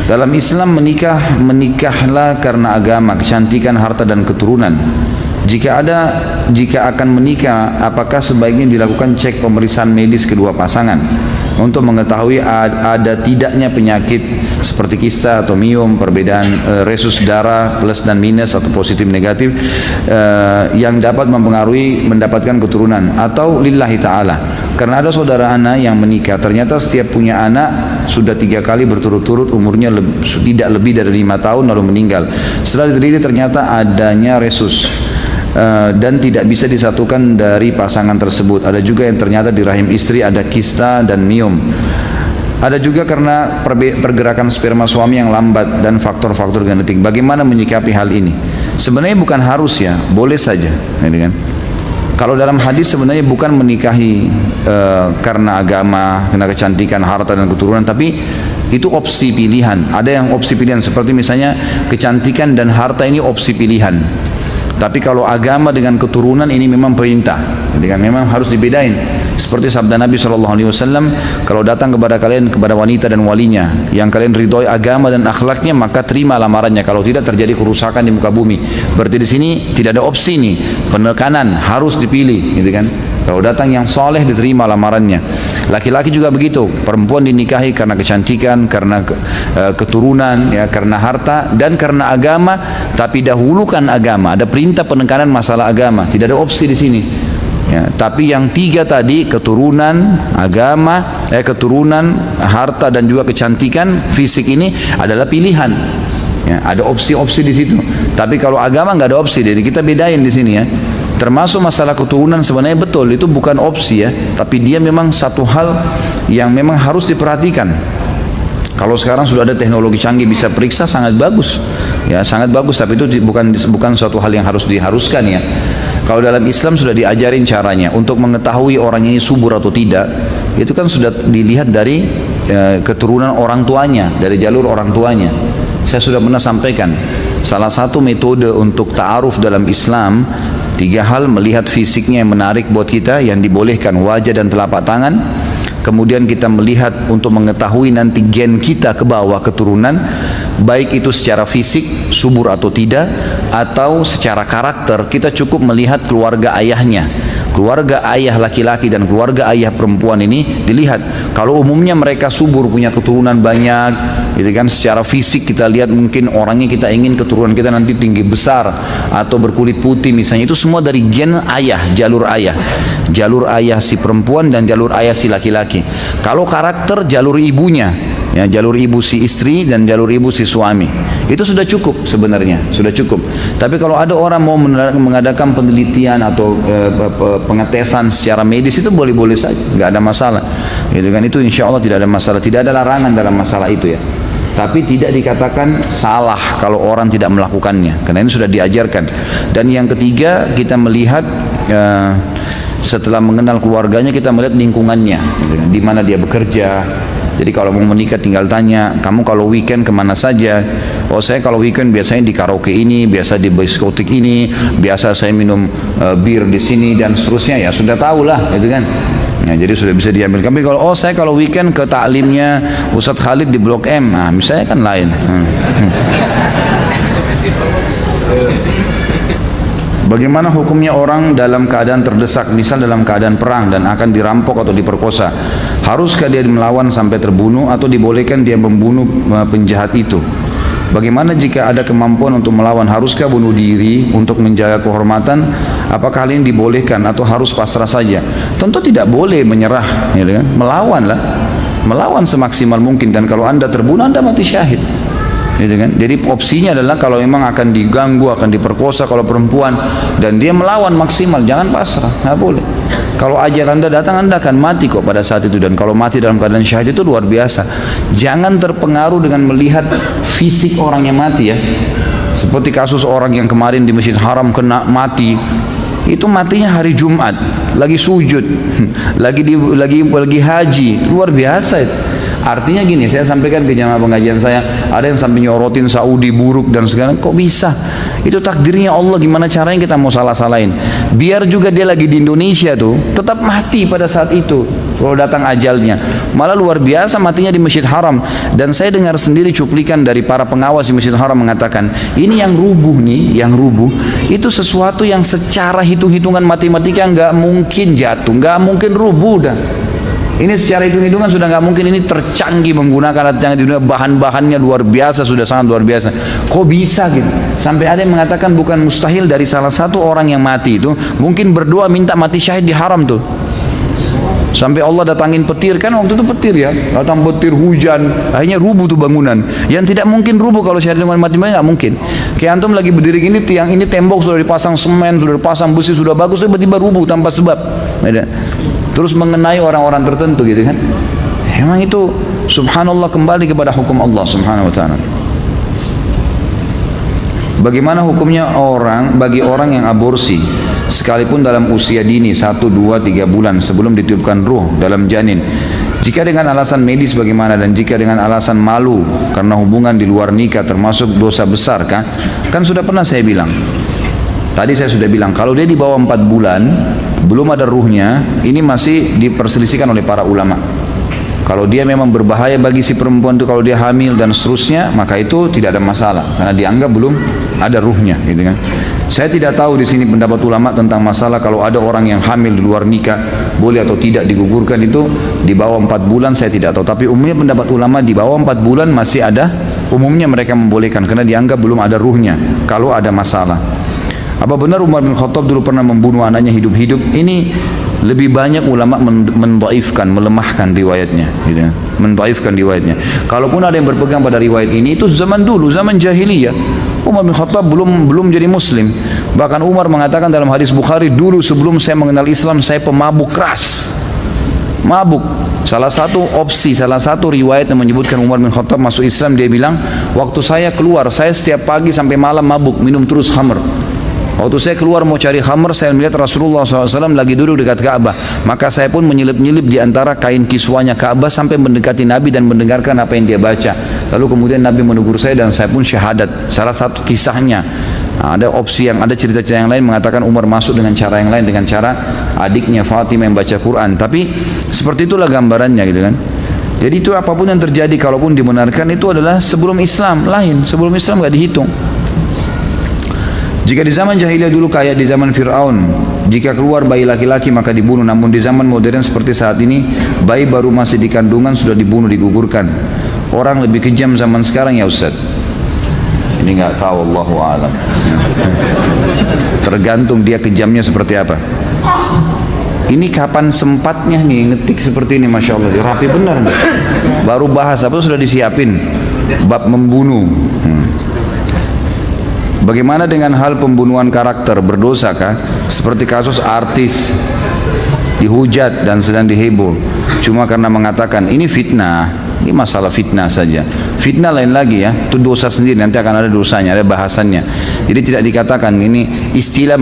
Dalam Islam menikahlah karena agama, kecantikan, harta dan keturunan. Jika akan menikah, apakah sebaiknya dilakukan cek pemeriksaan medis kedua pasangan untuk mengetahui ada tidaknya penyakit seperti kista atau miom, perbedaan resus darah plus dan minus atau positif negatif yang dapat mempengaruhi mendapatkan keturunan, atau lillahi ta'ala. Karena ada saudara anak yang menikah, ternyata setiap punya anak sudah 3 kali berturut-turut, umurnya tidak lebih dari 5 tahun lalu meninggal. Setelah diteliti ternyata adanya resus dan tidak bisa disatukan dari pasangan tersebut. Ada juga yang ternyata di rahim istri ada kista dan miom. Ada juga karena pergerakan sperma suami yang lambat dan faktor-faktor genetik. Bagaimana menyikapi hal ini? Sebenarnya bukan harus ya, boleh saja, kan? Kalau dalam hadis sebenarnya bukan menikahi karena agama, karena kecantikan, harta dan keturunan, tapi itu opsi pilihan. Ada yang opsi pilihan seperti misalnya kecantikan dan harta ini opsi pilihan. Tapi kalau agama dengan keturunan ini memang perintah, jadi kan memang harus dibedain. Seperti sabda Nabi SAW, kalau datang kepada kalian, kepada wanita dan walinya yang kalian ridhoi agama dan akhlaknya, maka terima lamarannya. Kalau tidak, terjadi kerusakan di muka bumi. Berarti di sini tidak ada opsi nih, penekanan harus dipilih, gitu kan? Kalau datang yang soleh, diterima lamarannya. Laki-laki juga begitu, perempuan dinikahi karena kecantikan, karena keturunan, ya, karena harta dan karena agama. Tapi dahulukan agama. Ada perintah penekanan masalah agama. Tidak ada opsi di sini. Ya, tapi yang 3 tadi, keturunan, agama, keturunan, harta dan juga kecantikan fisik ini adalah pilihan. Ya, ada opsi-opsi di situ. Tapi kalau agama nggak ada opsi, jadi kita bedain di sini ya. Termasuk masalah keturunan sebenarnya betul, itu bukan opsi ya, tapi dia memang satu hal yang memang harus diperhatikan. Kalau sekarang sudah ada teknologi canggih bisa periksa, sangat bagus ya, sangat bagus. Tapi itu bukan suatu hal yang harus diharuskan ya. Kalau dalam Islam sudah diajarin caranya untuk mengetahui orang ini subur atau tidak, itu kan sudah dilihat dari keturunan orang tuanya, dari jalur orang tuanya. Saya sudah pernah sampaikan, salah satu metode untuk ta'aruf dalam Islam, 3 hal: melihat fisiknya yang menarik buat kita, yang dibolehkan wajah dan telapak tangan. Kemudian kita melihat untuk mengetahui nanti gen kita ke bawah keturunan, baik itu secara fisik subur atau tidak, atau secara karakter. Kita cukup melihat keluarga ayahnya, keluarga ayah laki-laki dan keluarga ayah perempuan ini dilihat. Kalau umumnya mereka subur, punya keturunan banyak, gitu kan, secara fisik kita lihat mungkin orangnya kita ingin keturunan kita nanti tinggi besar atau berkulit putih misalnya, itu semua dari gen ayah, jalur ayah si perempuan dan jalur ayah si laki-laki. Kalau karakter, jalur ibunya, ya, jalur ibu si istri dan jalur ibu si suami, itu sudah cukup sebenarnya, sudah cukup. Tapi kalau ada orang mau mengadakan penelitian atau pengetesan secara medis, itu boleh-boleh saja, nggak ada masalah, gitu kan. Itu insya Allah tidak ada masalah, tidak ada larangan dalam masalah itu ya. Tapi tidak dikatakan salah kalau orang tidak melakukannya, karena ini sudah diajarkan. Dan yang ketiga, kita melihat setelah mengenal keluarganya, kita melihat lingkungannya, di mana dia bekerja. Jadi kalau mau menikah tinggal tanya, kamu kalau weekend kemana saja? Oh, saya kalau weekend biasanya di karaoke ini, biasa di diskotik ini, biasa saya minum bir di sini dan seterusnya, ya sudah tahu lah, gitu kan. Ya, jadi sudah bisa diambil. Tapi kalau saya kalau weekend ke taklimnya Ustadz Khalid di Blok M, nah misalnya kan lain. Bagaimana hukumnya orang dalam keadaan terdesak, misal dalam keadaan perang dan akan dirampok atau diperkosa? Haruskah dia melawan sampai terbunuh atau dibolehkan dia membunuh penjahat itu? Bagaimana jika ada kemampuan untuk melawan? Haruskah bunuh diri untuk menjaga kehormatan? Apakah hal ini dibolehkan atau harus pasrah saja? Tentu tidak boleh menyerah, ya kan? Melawanlah, melawan semaksimal mungkin, dan kalau Anda terbunuh, Anda mati syahid. Gitu kan? Jadi opsinya adalah kalau memang akan diganggu, akan diperkosa kalau perempuan, dan dia melawan maksimal, jangan pasrah, nggak boleh. Kalau ajal Anda datang, Anda akan mati kok pada saat itu, dan kalau mati dalam keadaan syahid itu luar biasa. Jangan terpengaruh dengan melihat fisik orang yang mati ya. Seperti kasus orang yang kemarin di Masjid Haram kena mati, itu matinya hari Jumat, lagi sujud, lagi haji, luar biasa itu. Artinya gini, saya sampaikan ke jamaah pengajian saya, ada yang sampai nyorotin Saudi buruk dan segala, kok bisa? Itu takdirnya Allah, gimana caranya kita mau salah-salahin? Biar juga dia lagi di Indonesia tuh, tetap mati pada saat itu. kalau datang ajalnya. Malah luar biasa matinya di Masjid Haram. Dan saya dengar sendiri cuplikan dari para pengawas di Masjid Haram mengatakan, ini yang rubuh nih, yang rubuh itu sesuatu yang secara hitung-hitungan matematika nggak mungkin jatuh, nggak mungkin rubuh dah. Ini secara hitung-hitungan sudah nggak mungkin, ini tercanggih menggunakan alat canggih di dunia, bahan-bahannya luar biasa, sudah sangat luar biasa. Kok bisa gitu? Sampai ada yang mengatakan bukan mustahil dari salah satu orang yang mati itu mungkin berdoa minta mati syahid di haram tuh. Sampai Allah datangin petir, kan waktu itu petir ya, datang petir hujan, akhirnya rubuh tuh bangunan. Yang tidak mungkin rubuh kalau syahid dengan mati nggak mungkin. Kayak antum lagi berdiri gini, tiang ini tembok sudah dipasang semen, sudah dipasang besi, sudah bagus, tiba-tiba rubuh tanpa sebab. Terus mengenai orang-orang tertentu gitu kan. Memang itu subhanallah kembali kepada hukum Allah subhanahu wa ta'ala. Bagaimana hukumnya bagi orang yang aborsi sekalipun dalam usia dini 1, 2, 3 bulan sebelum ditiupkan ruh dalam janin? Jika dengan alasan medis bagaimana, dan jika dengan alasan malu karena hubungan di luar nikah termasuk dosa besar kah? Kan sudah pernah saya bilang. Tadi saya sudah bilang, kalau dia di bawah 4 bulan, belum ada ruhnya, ini masih diperselisihkan oleh para ulama. Kalau dia memang berbahaya bagi si perempuan itu, kalau dia hamil dan seterusnya, maka itu tidak ada masalah, karena dianggap belum ada ruhnya, gitu kan. Saya tidak tahu di sini pendapat ulama tentang masalah kalau ada orang yang hamil di luar nikah, boleh atau tidak digugurkan itu di bawah 4 bulan, saya tidak tahu. Tapi umumnya pendapat ulama di bawah 4 bulan masih ada, umumnya mereka membolehkan, karena dianggap belum ada ruhnya, kalau ada masalah. Apa benar Umar bin Khattab dulu pernah membunuh anaknya hidup-hidup? Ini lebih banyak ulama mendhaifkan, melemahkan riwayatnya, gitu. Mendhaifkan riwayatnya. Kalaupun ada yang berpegang pada riwayat ini, itu zaman dulu, zaman jahiliyah. Umar bin Khattab belum jadi muslim. Bahkan Umar mengatakan dalam hadis Bukhari, dulu sebelum saya mengenal Islam, saya pemabuk keras. Mabuk. Salah satu opsi, salah satu riwayat yang menyebutkan Umar bin Khattab masuk Islam, dia bilang, waktu saya keluar, saya setiap pagi sampai malam mabuk, minum terus khamr. Waktu saya keluar mau cari khamr, saya melihat Rasulullah SAW lagi duduk dekat Ka'bah. Maka saya pun menyelip-nyelip di antara kain kiswanya Ka'bah sampai mendekati Nabi dan mendengarkan apa yang dia baca. Lalu kemudian Nabi menegur saya dan saya pun syahadat. Salah satu kisahnya. Nah, ada opsi yang ada cerita-cerita yang lain mengatakan Umar masuk dengan cara yang lain, dengan cara adiknya Fatimah yang baca Quran. Tapi seperti itulah gambarannya, gitu kan. Jadi itu apapun yang terjadi, kalaupun dibenarkan, itu adalah sebelum Islam, lain. Sebelum Islam nggak dihitung. Jika di zaman jahiliyah dulu kayak di zaman Fir'aun, jika keluar bayi laki-laki maka dibunuh. Namun di zaman modern seperti saat ini, bayi baru masih di kandungan sudah dibunuh, digugurkan. Orang lebih kejam zaman sekarang ya Ustaz? Ini nggak tahu, Allahu a'lam. Tergantung dia kejamnya seperti apa. Ini kapan sempatnya nih ngetik seperti ini, Masya Allah. Rapi benar nih. Baru bahas apa sudah disiapin, bab membunuh. Bagaimana dengan hal pembunuhan karakter, berdosakah? Seperti kasus artis dihujat dan sedang diheboh cuma karena mengatakan ini fitnah, ini masalah fitnah saja. Fitnah lain lagi ya, itu dosa sendiri, nanti akan ada dosanya, ada bahasannya. Jadi tidak dikatakan ini istilah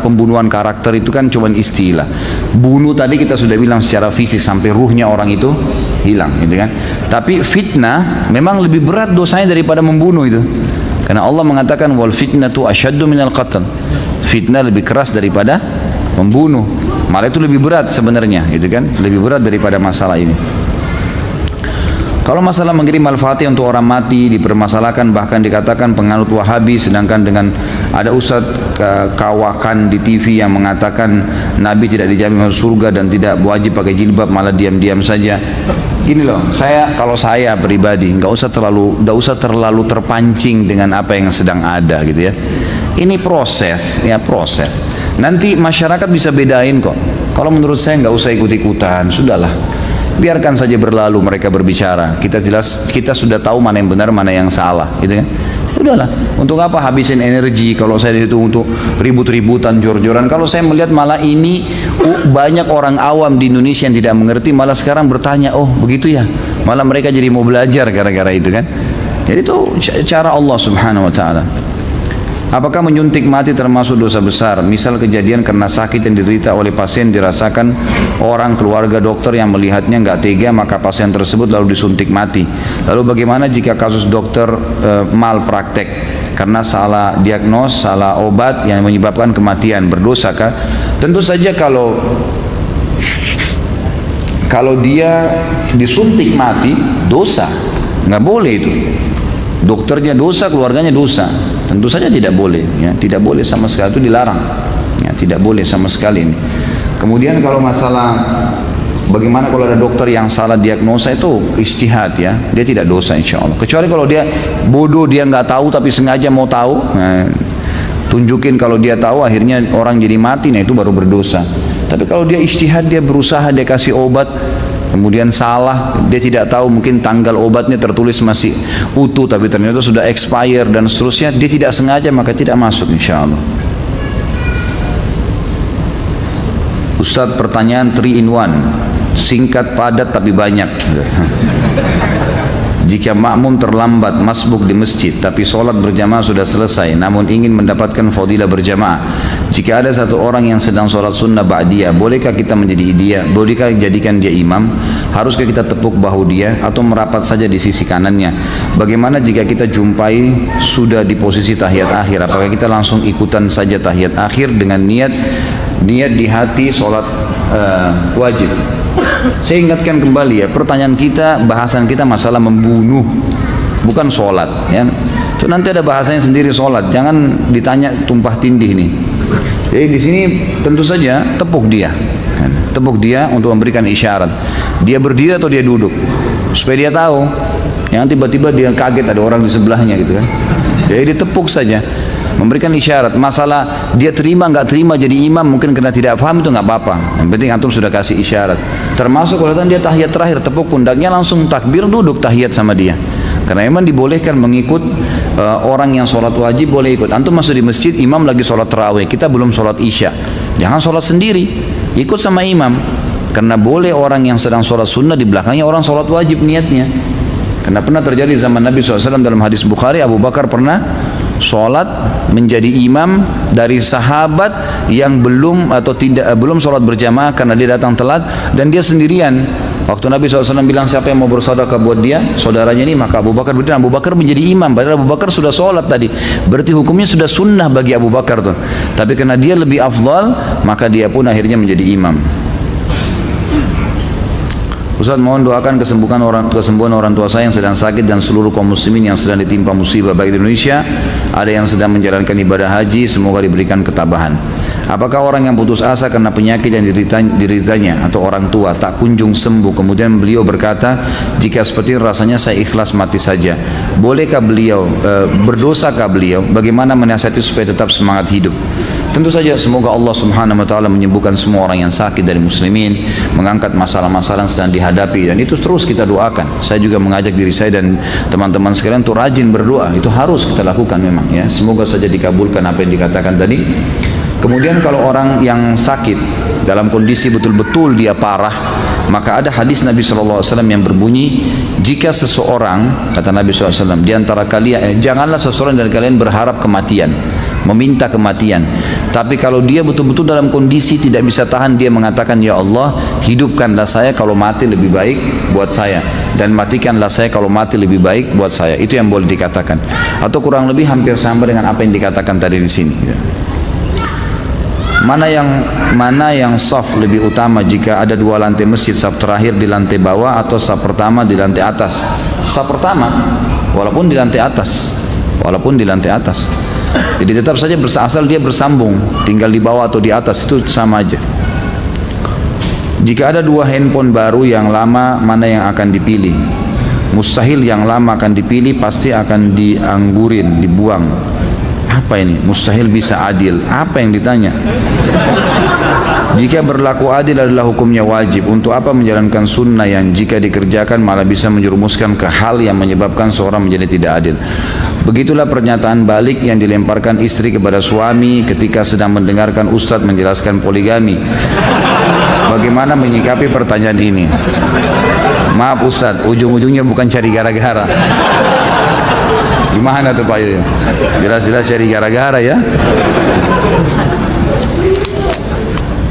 pembunuhan karakter itu kan cuma istilah. Bunuh tadi kita sudah bilang secara fisik sampai ruhnya orang itu hilang, gitu kan. Tapi fitnah memang lebih berat dosanya daripada membunuh itu. Karena Allah mengatakan wal fitnatu asyaddu minal qatl. Fitnah lebih keras daripada membunuh. Malah itu lebih berat sebenarnya, gitu kan? Lebih berat daripada masalah ini. Kalau masalah mengirim al-fatihah untuk orang mati dipermasalahkan, bahkan dikatakan penganut Wahabi, sedangkan dengan ada ustadz kawakan di TV yang mengatakan Nabi tidak dijamin masuk surga dan tidak wajib pakai jilbab, malah diam-diam saja. Gini loh, kalau saya pribadi nggak usah terlalu terpancing dengan apa yang sedang ada, gitu ya. Ini proses, ya proses. Nanti masyarakat bisa bedain kok. Kalau menurut saya nggak usah ikut-ikutan, sudahlah. Biarkan saja berlalu mereka berbicara. Kita sudah tahu mana yang benar, mana yang salah, gitu kan. Udahlah, untuk apa habisin energi kalau saya itu untuk ribut-ributan, jor-joran. Kalau saya melihat malah ini banyak orang awam di Indonesia yang tidak mengerti, malah sekarang bertanya, oh begitu ya, malah mereka jadi mau belajar gara-gara itu kan. Jadi itu cara Allah subhanahu wa ta'ala. Apakah menyuntik mati termasuk dosa besar? Misal kejadian karena sakit yang diderita oleh pasien dirasakan orang keluarga dokter yang melihatnya nggak tega, maka pasien tersebut lalu disuntik mati. Lalu bagaimana jika kasus dokter malpraktek karena salah diagnos, salah obat yang menyebabkan kematian, berdosakah? Tentu saja kalau kalau dia disuntik mati, dosa, nggak boleh itu. Dokternya dosa, keluarganya dosa. Tentu saja tidak boleh, ya, tidak boleh sama sekali, itu dilarang, ya, tidak boleh sama sekali ini. Kemudian kalau masalah bagaimana kalau ada dokter yang salah diagnosa, itu ijtihad, ya, dia tidak dosa insya Allah. Kecuali kalau dia bodoh, dia nggak tahu tapi sengaja mau tahu, nah, tunjukin kalau dia tahu akhirnya orang jadi mati, nah itu baru berdosa. Tapi kalau dia ijtihad, dia berusaha, dia kasih obat, kemudian salah, dia tidak tahu mungkin tanggal obatnya tertulis masih utuh tapi ternyata sudah expire dan seterusnya, dia tidak sengaja, maka tidak masuk insya Allah. Ustadz, pertanyaan 3 in 1, singkat, padat tapi banyak. Jika makmum terlambat masbuk di masjid tapi sholat berjamaah sudah selesai namun ingin mendapatkan fadilah berjamaah, jika ada satu orang yang sedang sholat sunnah ba'diyah, bolehkah kita menjadi dia? Bolehkah jadikan dia imam? Haruskah kita tepuk bahu dia atau merapat saja di sisi kanannya? Bagaimana jika kita jumpai sudah di posisi tahiyat akhir, apakah kita langsung ikutan saja tahiyat akhir dengan niat di hati sholat wajib? Saya ingatkan kembali, ya, pertanyaan kita, bahasan kita masalah membunuh, bukan sholat, ya. Itu nanti ada bahasanya sendiri sholat, jangan ditanya tumpah tindih nih. Jadi di sini tentu saja tepuk dia untuk memberikan isyarat. Dia berdiri atau dia duduk, supaya dia tahu. Yang tiba-tiba dia kaget ada orang di sebelahnya gitu kan. Jadi ditepuk saja, memberikan isyarat. Masalah dia terima nggak terima jadi imam, mungkin karena tidak paham, itu nggak apa-apa. Yang penting antum sudah kasih isyarat. Termasuk kalau dia tahiyat terakhir, tepuk pundaknya, langsung takbir, duduk tahiyat sama dia. Karena memang dibolehkan mengikut orang yang sholat wajib, boleh ikut. Antum masuk di masjid, imam lagi sholat tarawih, kita belum sholat isya, jangan sholat sendiri, ikut sama imam. Karena boleh orang yang sedang sholat sunnah di belakangnya orang sholat wajib niatnya. Karena pernah terjadi zaman Nabi SAW dalam hadis Bukhari, Abu Bakar pernah sholat menjadi imam dari sahabat yang belum sholat berjamaah karena dia datang telat dan dia sendirian. Waktu Nabi SAW bilang siapa yang mau bersedekah buat dia, saudaranya ini, maka Abu Bakar berdiri. Abu Bakar menjadi imam, padahal Abu Bakar sudah sholat tadi. Berarti hukumnya sudah sunnah bagi Abu Bakar tuh. Tapi karena dia lebih afdal, maka dia pun akhirnya menjadi imam. Ustaz, mohon doakan kesembuhan orang tua saya yang sedang sakit dan seluruh kaum muslimin yang sedang ditimpa musibah baik di Indonesia, ada yang sedang menjalankan ibadah haji, semoga diberikan ketabahan. Apakah orang yang putus asa karena penyakit yang dideritanya atau orang tua tak kunjung sembuh, kemudian beliau berkata, jika seperti itu rasanya saya ikhlas mati saja, bolehkah beliau, berdosakah beliau, bagaimana menasihati supaya tetap semangat hidup? Tentu saja semoga Allah Subhanahu wa taala menyembuhkan semua orang yang sakit dari muslimin, mengangkat masalah-masalah yang sedang dihadapi, dan itu terus kita doakan. Saya juga mengajak diri saya dan teman-teman sekalian untuk rajin berdoa. Itu harus kita lakukan memang, ya. Semoga saja dikabulkan apa yang dikatakan tadi. Kemudian kalau orang yang sakit dalam kondisi betul-betul dia parah, maka ada hadis Nabi SAW yang berbunyi, jika seseorang, kata Nabi SAW, di antara kalian, janganlah seseorang dari kalian berharap kematian, meminta kematian. Tapi kalau dia betul-betul dalam kondisi tidak bisa tahan, dia mengatakan, ya Allah, hidupkanlah saya kalau mati lebih baik buat saya, dan matikanlah saya kalau mati lebih baik buat saya. Itu yang boleh dikatakan. Atau kurang lebih hampir sama dengan apa yang dikatakan tadi di sini. Mana yang saf lebih utama jika ada 2 lantai masjid, saf terakhir di lantai bawah atau saf pertama di lantai atas? Saf pertama, walaupun di lantai atas. Jadi tetap saja asal dia bersambung, tinggal di bawah atau di atas itu sama aja. Jika ada 2 handphone baru, yang lama mana yang akan dipilih? Mustahil yang lama akan dipilih, pasti akan dianggurin, dibuang. Apa ini? Mustahil bisa adil. Apa yang ditanya? Jika berlaku adil adalah hukumnya wajib, untuk apa menjalankan sunnah yang jika dikerjakan malah bisa menjerumuskan ke hal yang menyebabkan seorang menjadi tidak adil? Begitulah pernyataan balik yang dilemparkan istri kepada suami ketika sedang mendengarkan ustadz menjelaskan poligami. Bagaimana menyikapi pertanyaan ini? Maaf ustadz, ujung-ujungnya bukan cari gara-gara. Gimana tuh Pak Yoyo? Jelas-jelas cari gara-gara, ya.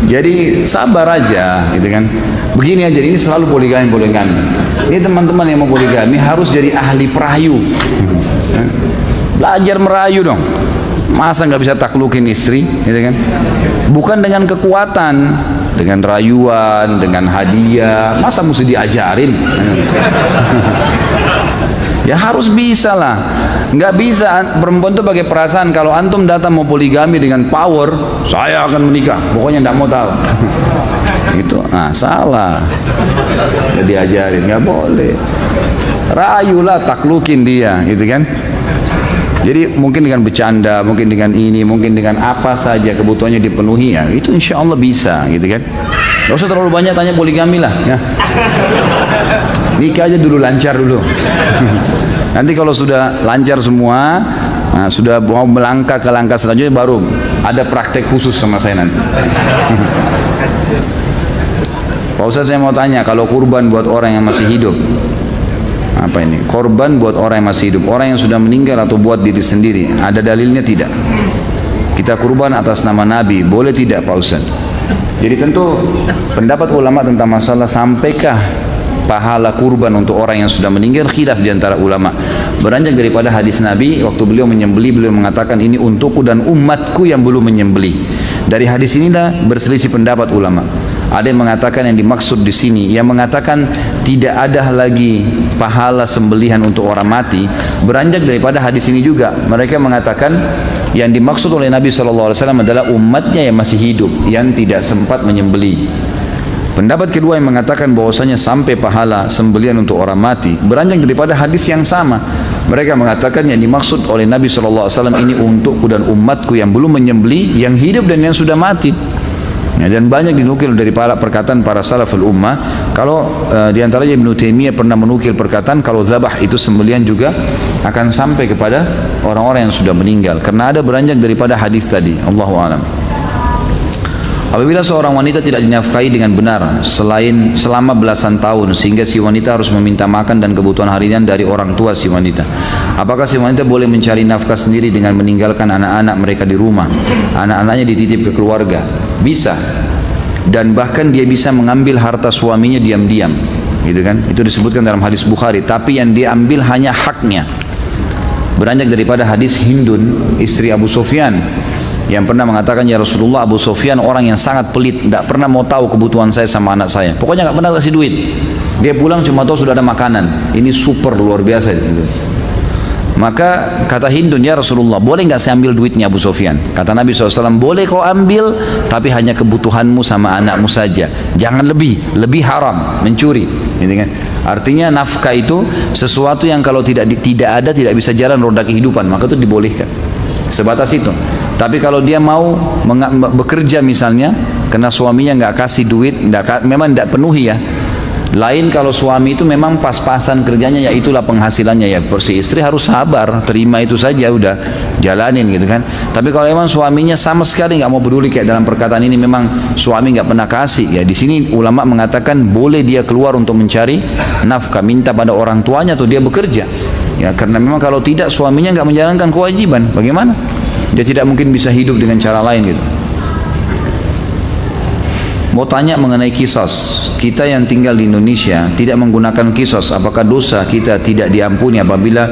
Jadi sabar aja, gitu kan. Begini aja, ini selalu poligami. Ini teman-teman yang mau poligami harus jadi ahli perayu. Belajar merayu dong. Masa nggak bisa taklukin istri, gitu kan? Bukan dengan kekuatan, dengan rayuan, dengan hadiah. Masa mesti diajarin? Ya harus bisa lah. Nggak bisa perempuan tuh pakai perasaan. Kalau antum datang mau poligami dengan power, saya akan menikah, pokoknya nggak mau tahu. Gitu, salah. Nggak diajarin, nggak boleh. Rayulah, taklukin dia, gitu kan. Jadi mungkin dengan bercanda, mungkin dengan ini, mungkin dengan apa saja kebutuhannya dipenuhi, ya itu insya Allah bisa, gitu kan. Gak usah terlalu banyak tanya poligami lah, ya. Nikah aja dulu, lancar dulu. Nanti kalau sudah lancar semua, sudah mau melangkah ke langkah selanjutnya, baru ada praktek khusus sama saya nanti. Pak Ustaz, saya mau tanya, kalau kurban buat orang yang masih hidup, apa ini? Korban buat orang yang masih hidup, orang yang sudah meninggal atau buat diri sendiri, ada dalilnya tidak? Kita kurban atas nama Nabi, boleh tidak Pak Ustaz? Jadi tentu pendapat ulama tentang masalah sampaikah pahala kurban untuk orang yang sudah meninggal, khilaf di antara ulama. Beranjak daripada hadis Nabi, waktu beliau menyembelih, beliau mengatakan ini untukku dan umatku yang belum menyembelih. Dari hadis inilah berselisih pendapat ulama. Ada yang mengatakan yang dimaksud di sini, yang mengatakan tidak ada lagi pahala sembelihan untuk orang mati, beranjak daripada hadis ini juga. Mereka mengatakan yang dimaksud oleh Nabi SAW adalah umatnya yang masih hidup, yang tidak sempat menyembelih. Pendapat kedua yang mengatakan bahwasanya sampai pahala sembelihan untuk orang mati, beranjak daripada hadis yang sama. Mereka mengatakan yang dimaksud oleh Nabi SAW ini untukku dan umatku yang belum menyembelih, yang hidup dan yang sudah mati. Ya, dan banyak dinukil dari perkataan para salaful ummah. Kalau diantaranya Ibnu Taimiyah pernah menukil perkataan kalau zabah itu sembelihan juga akan sampai kepada orang-orang yang sudah meninggal, karena ada beranjak daripada hadis tadi. Allahu a'lam. Apabila seorang wanita tidak dinafkahi dengan benar selama belasan tahun, sehingga si wanita harus meminta makan dan kebutuhan harian dari orang tua si wanita, apakah si wanita boleh mencari nafkah sendiri dengan meninggalkan anak-anak mereka di rumah, anak-anaknya dititip ke keluarga? Bisa. Dan bahkan dia bisa mengambil harta suaminya diam-diam, gitu kan? Itu disebutkan dalam hadis Bukhari. Tapi yang dia ambil hanya haknya. Beranjak daripada hadis Hindun, istri Abu Sufyan, yang pernah mengatakan, ya Rasulullah, Abu Sufyan orang yang sangat pelit, tidak pernah mau tahu kebutuhan saya sama anak saya, pokoknya nggak pernah kasih duit. Dia pulang cuma tahu sudah ada makanan. Ini super luar biasa gitu. Maka kata Hindun, ya Rasulullah, boleh nggak saya ambil duitnya Abu Sufyan? Kata Nabi SAW, boleh kau ambil, tapi hanya kebutuhanmu sama anakmu saja, jangan lebih haram, mencuri, gitu kan? Artinya nafkah itu sesuatu yang kalau tidak ada, tidak bisa jalan roda kehidupan, maka itu dibolehkan, sebatas itu. Tapi kalau dia mau bekerja misalnya, karena suaminya nggak kasih duit, memang tidak penuhi ya. Lain kalau suami itu memang pas-pasan kerjanya, ya itulah penghasilannya, ya si istri harus sabar, terima itu saja, udah jalanin gitu kan. Tapi kalau memang suaminya sama sekali nggak mau peduli, kayak dalam perkataan ini memang suami nggak pernah kasih, ya di sini ulama mengatakan boleh dia keluar untuk mencari nafkah, minta pada orang tuanya atau dia bekerja. Ya karena memang kalau tidak suaminya nggak menjalankan kewajiban, bagaimana? Dia tidak mungkin bisa hidup dengan cara lain gitu. Mau tanya mengenai kisos. Kita yang tinggal di Indonesia tidak menggunakan kisos. Apakah dosa kita tidak diampuni apabila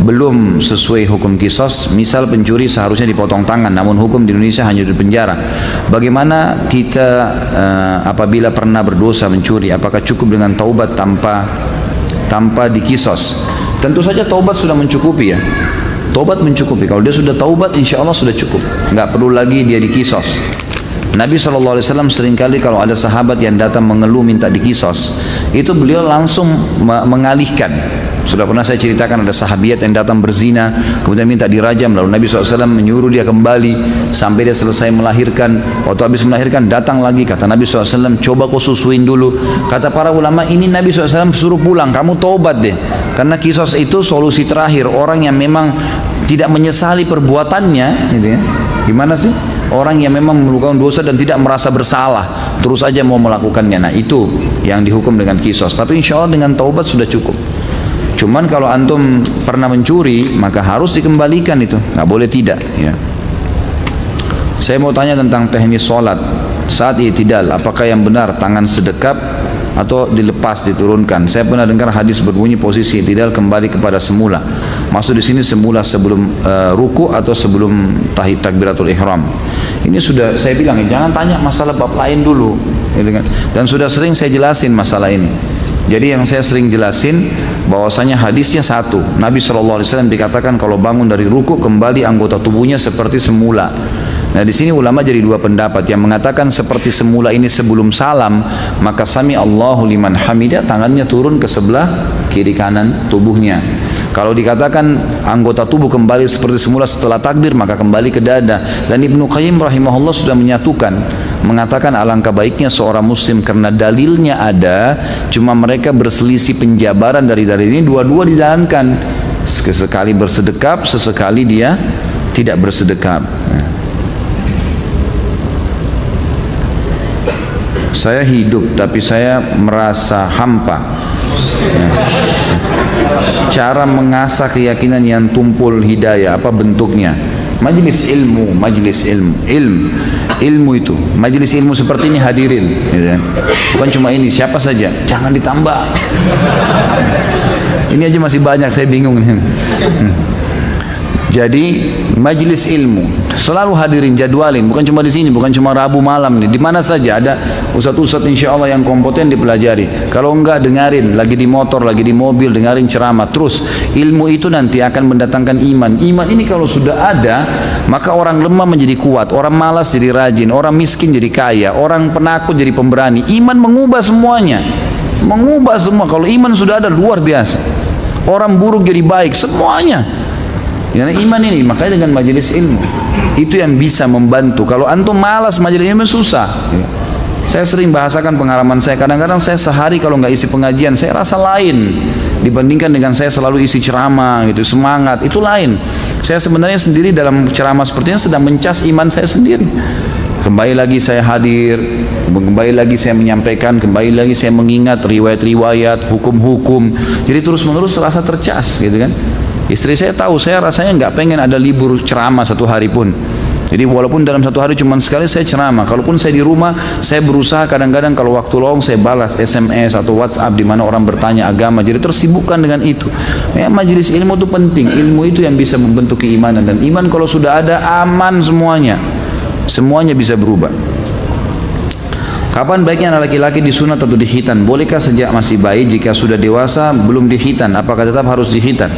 belum sesuai hukum kisos? Misal pencuri seharusnya dipotong tangan, namun hukum di Indonesia hanya di penjara. Bagaimana kita apabila pernah berdosa mencuri? Apakah cukup dengan taubat tanpa dikisos? Tentu saja taubat sudah mencukupi ya. Taubat mencukupi. Kalau dia sudah taubat, insya Allah sudah cukup. Nggak perlu lagi dia dikisos. Nabi SAW seringkali kalau ada sahabat yang datang mengeluh minta dikisos, itu beliau langsung mengalihkan. Sudah pernah saya ceritakan ada sahabiat yang datang berzina, kemudian minta dirajam, lalu Nabi SAW menyuruh dia kembali sampai dia selesai melahirkan. Waktu habis melahirkan datang lagi, kata Nabi SAW, coba kau susuin dulu. Kata para ulama, ini Nabi SAW suruh pulang, kamu taubat deh, karena kisos itu solusi terakhir. Orang yang memang tidak menyesali perbuatannya, gitu ya. Gimana sih? Orang yang memang melakukan dosa dan tidak merasa bersalah, terus aja mau melakukannya. Nah itu yang dihukum dengan kisos. Tapi insya Allah dengan taubat sudah cukup. Cuman kalau antum pernah mencuri, maka harus dikembalikan itu, nggak boleh tidak. Ya. Saya mau tanya tentang teknis sholat saat i'tidal. Apakah yang benar tangan sedekap atau dilepas diturunkan? Saya pernah dengar hadis berbunyi posisi i'tidal kembali kepada semula. Maksud di sini semula sebelum ruku atau sebelum takbiratul ihram. Ini sudah saya bilang, jangan tanya masalah bab lain dulu, gitu kan. Dan sudah sering saya jelasin masalah ini. Jadi yang saya sering jelasin bahwasanya hadisnya satu, Nabi SAW dikatakan kalau bangun dari ruku kembali anggota tubuhnya seperti semula. Nah di sini ulama jadi dua pendapat, yang mengatakan seperti semula ini sebelum salam, maka sami Allahu liman hamidah, tangannya turun ke sebelah kiri kanan tubuhnya. Kalau dikatakan anggota tubuh kembali seperti semula setelah takbir, maka kembali ke dada. Dan Ibnu Qayyim rahimahullah sudah menyatukan, mengatakan alangkah baiknya seorang muslim, karena dalilnya ada, cuma mereka berselisih penjabaran dari dalil ini. Dua-dua dijalankan, sesekali bersedekap, sesekali dia tidak bersedekap. Saya hidup tapi saya merasa hampa. Cara mengasah keyakinan yang tumpul hidayah, apa bentuknya? Majelis ilmu, ilmu itu, majelis ilmu seperti ini hadirin, gitu kan? Bukan cuma ini, siapa saja, jangan ditambah. Ini aja masih banyak, saya bingung nih. Jadi majelis ilmu selalu hadirin, jadwalin, bukan cuma di sini, bukan cuma Rabu malam nih, di mana saja ada ustadz-ustadz insya Allah yang kompeten dipelajari. Kalau enggak, dengarin, lagi di motor, lagi di mobil, dengarin ceramah terus. Ilmu itu nanti akan mendatangkan iman. Iman ini kalau sudah ada, maka orang lemah menjadi kuat, orang malas jadi rajin, orang miskin jadi kaya, orang penakut jadi pemberani. Iman mengubah semuanya, mengubah semua. Kalau iman sudah ada, luar biasa. Orang buruk jadi baik, semuanya. Ya, iman ini, makanya dengan majelis ilmu itu yang bisa membantu. Kalau antum malas majelis ilmu, susah. Saya sering bahasakan pengalaman saya. Kadang-kadang saya sehari kalau nggak isi pengajian, saya rasa lain dibandingkan dengan saya selalu isi ceramah gitu, semangat itu lain. Saya sebenarnya sendiri dalam ceramah seperti ini sedang mencas iman saya sendiri. Kembali lagi saya hadir, kembali lagi saya menyampaikan, kembali lagi saya mengingat riwayat-riwayat, hukum-hukum. Jadi terus-menerus terasa tercas, gitu kan. Istri saya tahu, saya rasanya nggak pengen ada libur ceramah satu hari pun. Jadi walaupun dalam satu hari cuma sekali saya ceramah. Kalaupun saya di rumah, saya berusaha kadang-kadang kalau waktu lowong saya balas SMS atau WhatsApp di mana orang bertanya agama. Jadi tersibukkan dengan itu. Ya, majelis ilmu itu penting. Ilmu itu yang bisa membentuk keimanan, dan iman kalau sudah ada, aman semuanya. Semuanya bisa berubah. Kapan baiknya anak laki-laki disunat atau dikhitan? Bolehkah sejak masih bayi? Jika sudah dewasa belum dikhitan, apakah tetap harus dikhitan?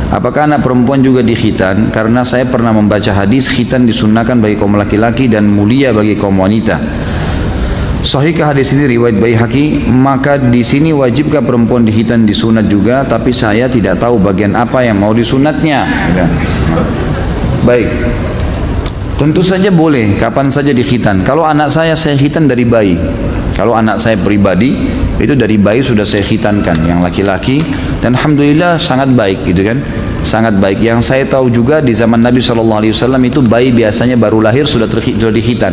Apakah anak perempuan juga dikhitan? Karena saya pernah membaca hadis khitan disunnahkan bagi kaum laki-laki dan mulia bagi kaum wanita. Sahihkah hadis ini riwayat Baihaqi? Maka di sini wajibkah perempuan dikhitan disunat juga? Tapi saya tidak tahu bagian apa yang mau disunatnya. Baik. Tentu saja boleh, kapan saja dikhitan. Kalau anak saya khitan dari bayi. Kalau anak saya pribadi, itu dari bayi sudah saya khitankan, yang laki-laki, dan alhamdulillah sangat baik, gitu kan, sangat baik. Yang saya tahu juga di zaman Nabi SAW itu bayi biasanya baru lahir sudah dikhitan,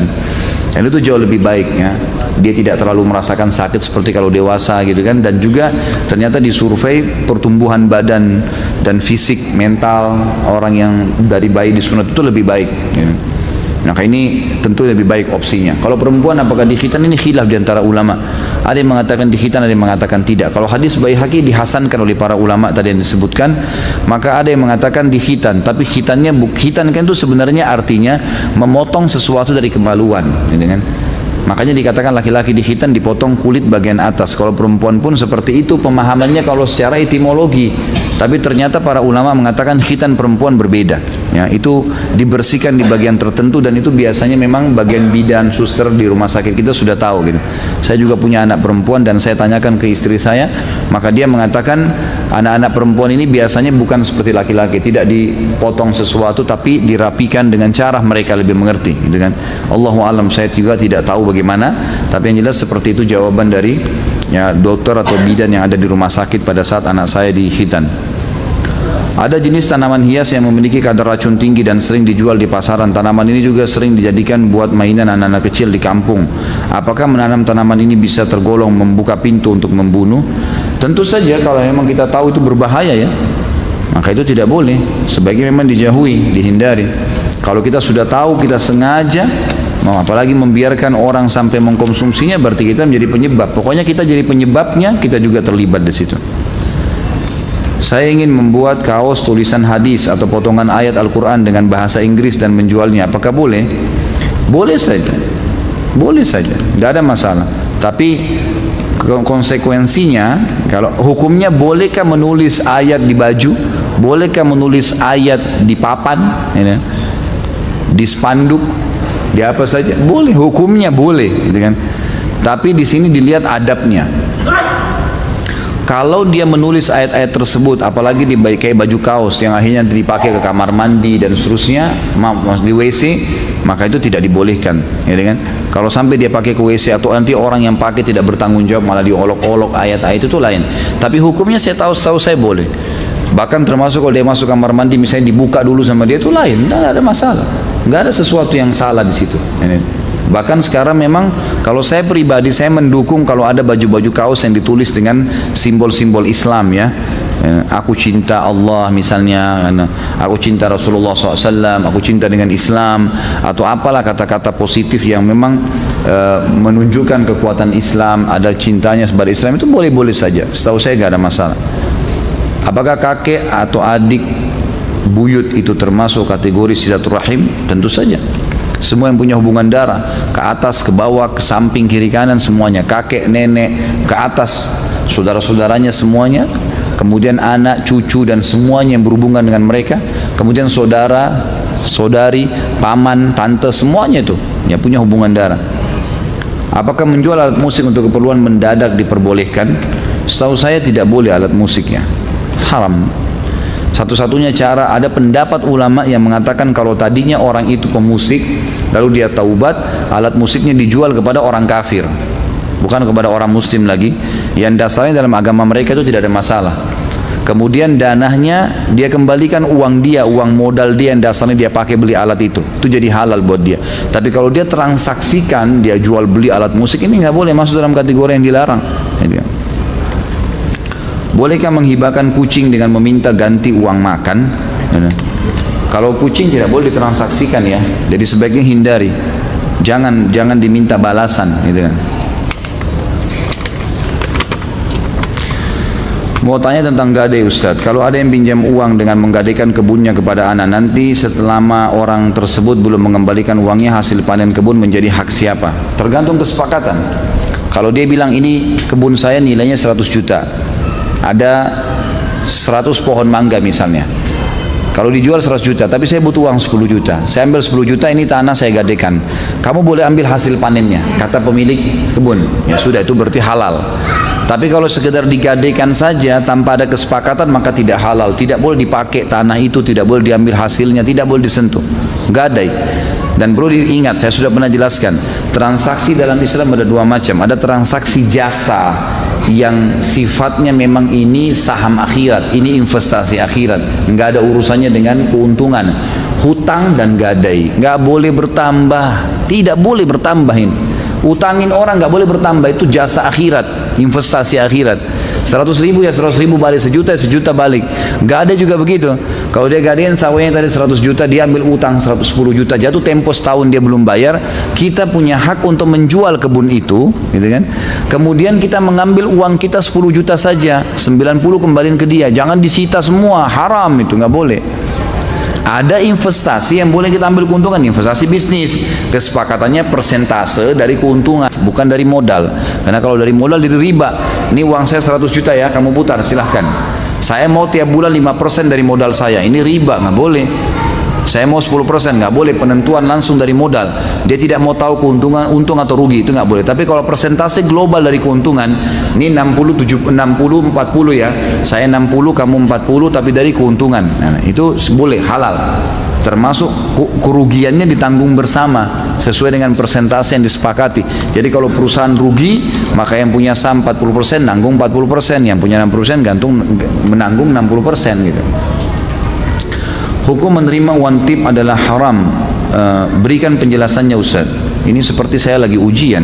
dan itu jauh lebih baik, ya. Dia tidak terlalu merasakan sakit seperti kalau dewasa, gitu kan. Dan juga ternyata disurvei pertumbuhan badan dan fisik mental orang yang dari bayi disunat itu lebih baik, ya. Maka ini tentu lebih baik opsinya. Kalau perempuan apakah dikhitan, ini khilaf di antara ulama. Ada yang mengatakan dikhitan, ada yang mengatakan tidak. Kalau hadis Baihaqi dihasankan oleh para ulama tadi yang disebutkan, maka ada yang mengatakan dikhitan. Tapi khitannya, khitankan itu sebenarnya artinya memotong sesuatu dari kemaluan, gitu kan? Makanya dikatakan laki-laki dikhitan dipotong kulit bagian atas. Kalau perempuan pun seperti itu pemahamannya kalau secara etimologi. Tapi ternyata para ulama mengatakan khitan perempuan berbeda. Ya, itu dibersihkan di bagian tertentu, dan itu biasanya memang bagian bidan, suster di rumah sakit kita sudah tahu, gitu. Saya juga punya anak perempuan dan saya tanyakan ke istri saya, maka dia mengatakan anak-anak perempuan ini biasanya bukan seperti laki-laki, tidak dipotong sesuatu tapi dirapikan dengan cara mereka lebih mengerti, gitu kan. Allahu alam, saya juga tidak tahu bagaimana, tapi yang jelas seperti itu jawaban dari dokter atau bidan yang ada di rumah sakit pada saat anak saya dikhitan. Ada jenis tanaman hias yang memiliki kadar racun tinggi dan sering dijual di pasaran. Tanaman ini juga sering dijadikan buat mainan anak-anak kecil di kampung. Apakah menanam tanaman ini bisa tergolong membuka pintu untuk membunuh? Tentu saja kalau memang kita tahu itu berbahaya, ya, maka itu tidak boleh. Sebaiknya memang dijauhi, dihindari. Kalau kita sudah tahu, kita sengaja, apalagi membiarkan orang sampai mengkonsumsinya, berarti kita menjadi penyebab. Pokoknya kita jadi penyebabnya, kita juga terlibat di situ. Saya ingin membuat kaos tulisan hadis atau potongan ayat Al-Quran dengan bahasa Inggris dan menjualnya. Apakah boleh? Boleh saja, boleh saja, tidak ada masalah. Tapi konsekuensinya, kalau hukumnya, bolehkah menulis ayat di baju, bolehkah menulis ayat di papan, ya, di spanduk, di apa saja, boleh, hukumnya boleh, gitu kan. Tapi di sini dilihat adabnya. Kalau dia menulis ayat-ayat tersebut, apalagi di kayak baju kaos yang akhirnya dipakai ke kamar mandi dan seterusnya, di WC, maka itu tidak dibolehkan, ya kan? Kalau sampai dia pakai ke WC atau nanti orang yang pakai tidak bertanggung jawab malah diolok-olok ayat-ayat, itu lain. Tapi hukumnya saya tahu saya boleh. Bahkan termasuk kalau dia masuk kamar mandi misalnya dibuka dulu sama dia, itu lain, tidak ada masalah. Nggak ada sesuatu yang salah di situ. Bahkan sekarang memang kalau saya pribadi, saya mendukung kalau ada baju-baju kaos yang ditulis dengan simbol-simbol Islam, ya. Aku cinta Allah misalnya, aku cinta Rasulullah SAW, aku cinta dengan Islam, atau apalah kata-kata positif yang memang menunjukkan kekuatan Islam, ada cintanya kepada Islam, itu boleh-boleh saja. Setahu saya nggak ada masalah. Apakah kakek atau adik buyut itu termasuk kategori silaturahim? Tentu saja. Semua yang punya hubungan darah, ke atas, ke bawah, ke samping, kiri kanan, semuanya, kakek, nenek, ke atas, saudara-saudaranya semuanya, kemudian anak, cucu, dan semuanya yang berhubungan dengan mereka, kemudian saudara, saudari, paman, tante, semuanya itu yang punya hubungan darah. Apakah menjual alat musik untuk keperluan mendadak diperbolehkan? Setahu saya tidak boleh alat musiknya, haram. Satu-satunya cara, ada pendapat ulama yang mengatakan kalau tadinya orang itu pemusik, lalu dia taubat, alat musiknya dijual kepada orang kafir, bukan kepada orang muslim lagi, yang dasarnya dalam agama mereka itu tidak ada masalah. Kemudian danahnya dia kembalikan uang dia, uang modal dia yang dasarnya dia pakai beli alat itu jadi halal buat dia. Tapi kalau dia transaksikan, dia jual beli alat musik, ini nggak boleh, masuk dalam kategori yang dilarang. Bolehkah menghibahkan kucing dengan meminta ganti uang makan? Kalau kucing tidak boleh ditransaksikan, ya. Jadi sebaiknya hindari. Jangan diminta balasan, gitu kan. Mau tanya tentang gadai, Ustadz. Kalau ada yang pinjam uang dengan menggadaikan kebunnya kepada anak, nanti setelah orang tersebut belum mengembalikan uangnya, hasil panen kebun menjadi hak siapa? Tergantung kesepakatan. Kalau dia bilang ini kebun saya nilainya 100 juta, ada 100 pohon mangga misalnya, kalau dijual 100 juta, tapi saya butuh uang 10 juta, saya ambil 10 juta, ini tanah saya gadaikan, kamu boleh ambil hasil panennya, kata pemilik kebun. Ya sudah, itu berarti halal. Tapi kalau sekedar digadaikan saja tanpa ada kesepakatan, maka tidak halal. Tidak boleh dipakai tanah itu, tidak boleh diambil hasilnya, tidak boleh disentuh. Gadai. Dan perlu diingat, saya sudah pernah jelaskan, transaksi dalam Islam ada dua macam. Ada transaksi jasa yang sifatnya memang ini saham akhirat, ini investasi akhirat, nggak ada urusannya dengan keuntungan. Hutang dan gadai nggak boleh bertambah, tidak boleh bertambah ini. Utangin orang nggak boleh bertambah, itu jasa akhirat, investasi akhirat. 100.000 ya 100.000 balik, sejuta ya sejuta balik. Nggak ada juga begitu. Kalau dia gadein sawahnya tadi 100 juta, dia ambil utang 110 juta, jatuh tempo setahun dia belum bayar, kita punya hak untuk menjual kebun itu, gitu kan? Kemudian kita mengambil uang kita 10 juta saja, 90 kembaliin ke dia, jangan disita semua, haram itu, nggak boleh. Ada investasi yang boleh kita ambil keuntungan, investasi bisnis, kesepakatannya persentase dari keuntungan, bukan dari modal. Karena kalau dari modal jadi riba. Ini uang saya 100 juta ya, kamu putar silahkan. Saya mau tiap bulan 5% dari modal saya, ini riba, nggak boleh. Saya mau 10%, nggak boleh, penentuan langsung dari modal. Dia tidak mau tahu keuntungan, untung atau rugi, itu nggak boleh. Tapi kalau persentase global dari keuntungan, ini 60, 40 ya, saya 60, kamu 40, tapi dari keuntungan, nah, itu boleh, halal. Termasuk kerugiannya ditanggung bersama sesuai dengan persentase yang disepakati. Jadi kalau perusahaan rugi, maka yang punya saham 40% nanggung 40%, yang punya 60% menanggung 60% gitu. Hukum menerima one tip adalah haram. Berikan penjelasannya Ustaz. Ini seperti saya lagi ujian.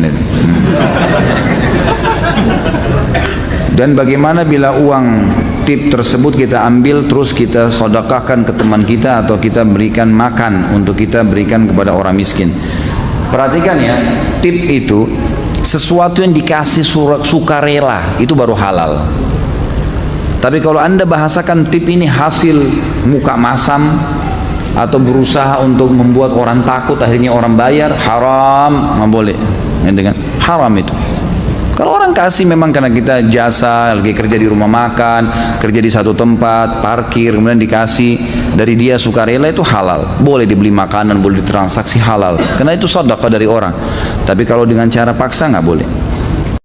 Dan bagaimana bila uang tip tersebut kita ambil terus kita sedekahkan ke teman kita atau kita berikan makan untuk kita berikan kepada orang miskin? Perhatikan ya, tip itu sesuatu yang dikasih sukarela, itu baru halal. Tapi kalau Anda bahasakan tip ini hasil muka masam, atau berusaha untuk membuat orang takut akhirnya orang bayar, haram, nggak boleh. Ya, haram itu. Kalau orang kasih memang karena kita jasa, lagi kerja di rumah makan, kerja di satu tempat, parkir, kemudian dikasih dari dia sukarela, itu halal. Boleh dibeli makanan, boleh ditransaksi, halal. Karena itu sedekah dari orang. Tapi kalau dengan cara paksa nggak boleh.